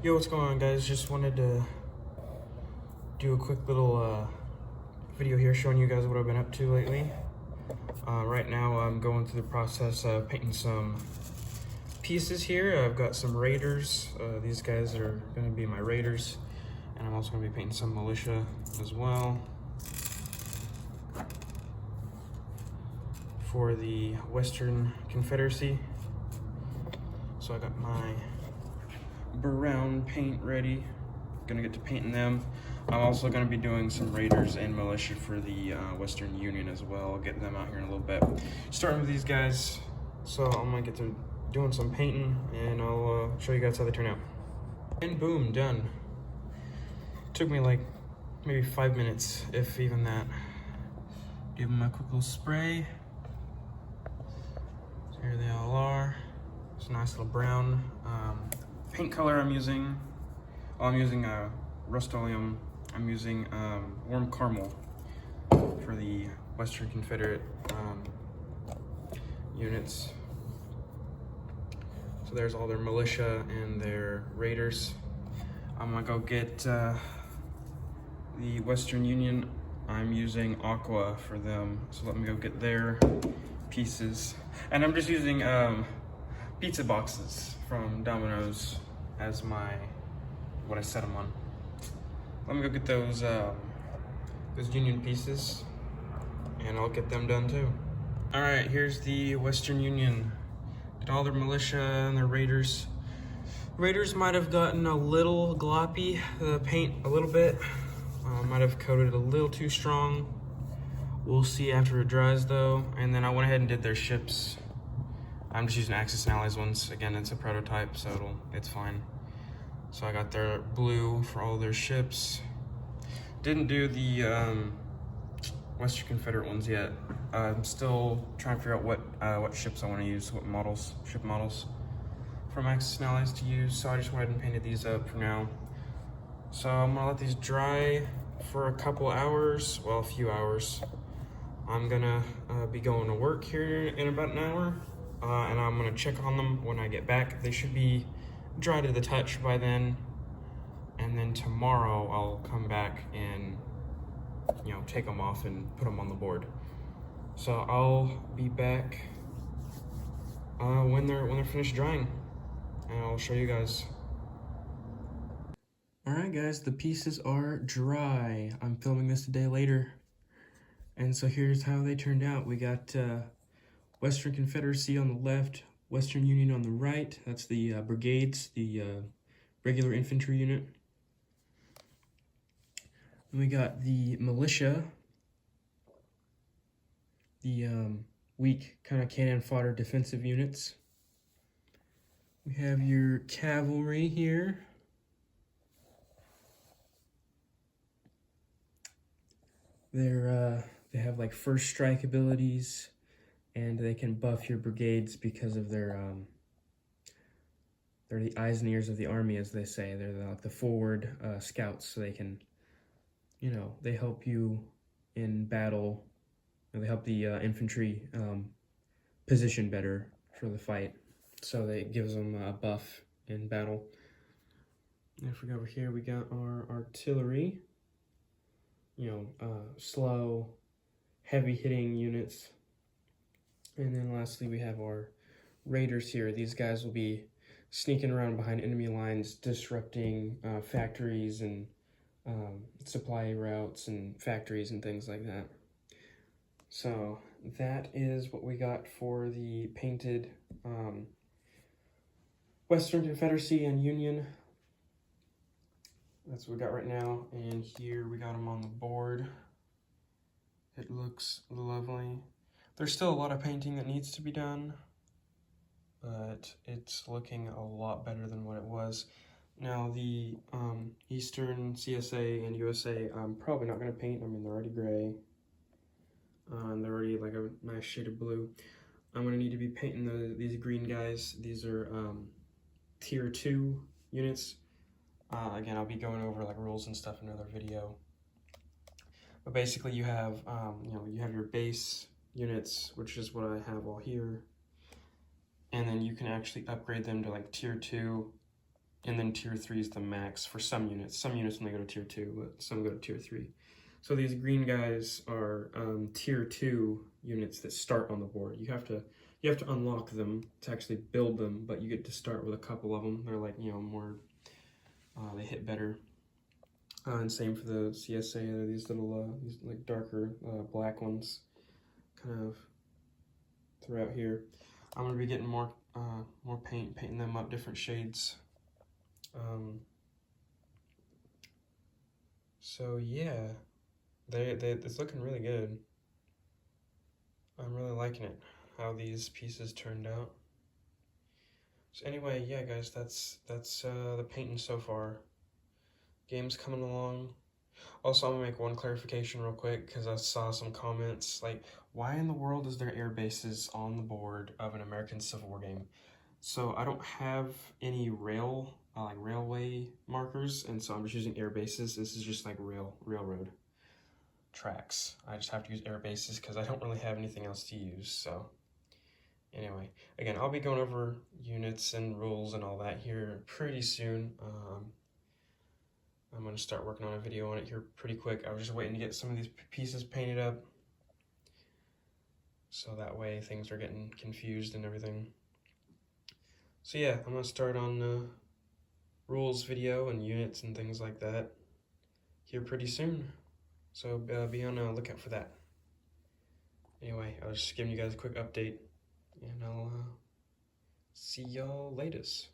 Yo, what's going on, guys? Just wanted to do a quick little video here showing you guys what I've been up to lately. Right now I'm going through the process of painting some pieces here. I've got some raiders. These guys are going to be my raiders, and I'm also going to be painting some militia as well for the Western Confederacy. So I got my brown paint ready. Gonna get to painting them. I'm also gonna be doing some raiders and militia for the Western Union as well. I'll get them out here in a little bit. Starting with these guys. So I'm gonna get to doing some painting and I'll show you guys how they turn out. And boom, done. Took me like maybe 5 minutes, if even that. Give them a quick little spray. So here they all are. It's a nice little brown. Paint color I'm using Rust-Oleum. I'm using warm caramel for the Western Confederate units. So there's all their militia and their raiders. I'm gonna go get the Western Union. I'm using aqua for them, so let me go get their pieces. And I'm just using pizza boxes from Domino's as what I set them on. Let me go get those Union pieces, and I'll get them done too. All right, here's the Western Union. Did all their militia and their raiders. Raiders might have gotten a little gloppy, the paint a little bit. Might have coated it a little too strong. We'll see after it dries though. And then I went ahead and did their ships. I'm just using Axis and Allies ones. Again, it's a prototype, so it's fine. So I got their blue for all their ships. Didn't do the Western Confederate ones yet. I'm still trying to figure out what ships I want to use, what models, ship models from Axis and Allies to use. So I just went ahead and painted these up for now. So I'm gonna let these dry for a couple hours, well, a few hours. I'm gonna be going to work here in about an hour. And I'm gonna check on them when I get back. They should be dry to the touch by then. And then tomorrow I'll come back and, take them off and put them on the board. So I'll be back when they're finished drying, and I'll show you guys. All right, guys, the pieces are dry. I'm filming this a day later, and so here's how they turned out. We got Western Confederacy on the left, Western Union on the right. That's the brigades, the regular infantry unit. And we got the militia, the weak kind of cannon fodder defensive units. We have your cavalry here. They have like first strike abilities, and they can buff your brigades because of their they're the eyes and ears of the army, as they say. They're like the forward scouts, so they can, they help you in battle. They help the infantry position better for the fight, so it gives them a buff in battle. And if we go over here, we got our artillery. Slow, heavy-hitting units. And then lastly, we have our raiders here. These guys will be sneaking around behind enemy lines, disrupting factories and supply routes and factories and things like that. So that is what we got for the painted Western Confederacy and Union. That's what we got right now. And here we got them on the board. It looks lovely. There's still a lot of painting that needs to be done, but it's looking a lot better than what it was. Now the Eastern CSA and USA, I'm probably not going to paint. I mean, they're already gray. And they're already like a nice shade of blue. I'm going to need to be painting these green guys. These are tier 2 units. Again, I'll be going over like rules and stuff in another video. But basically you have, you have your base units, which is what I have all here. And then you can actually upgrade them to like tier 2 And then tier 3 is the max for some units. Some units only go to tier 2, but some go to tier 3. So these green guys are tier 2 units that start on the board. You have to unlock them to actually build them, but you get to start with a couple of them. They're like, you know, more, they hit better. And same for the CSA. They're these little, these like darker black ones, kind of throughout here. I'm gonna be getting more painting them up different shades. So yeah, it's looking really good. I'm really liking it, how these pieces turned out. So anyway, yeah guys, that's the painting so far. Game's coming along. Also, I'm gonna make one clarification real quick because I saw some comments like, why in the world is there air bases on the board of an American Civil War game? So I don't have any railway markers, and so I'm just using air bases. This is just like railroad tracks. I just have to use air bases because I don't really have anything else to use. So anyway, again, I'll be going over units and rules and all that here pretty soon. I'm going to start working on a video on it here pretty quick. I was just waiting to get some of these pieces painted up, so that way things are getting confused and everything. So yeah, I'm going to start on the rules video and units and things like that here pretty soon. So be on the lookout for that. Anyway, I was just giving you guys a quick update, and I'll see y'all latest.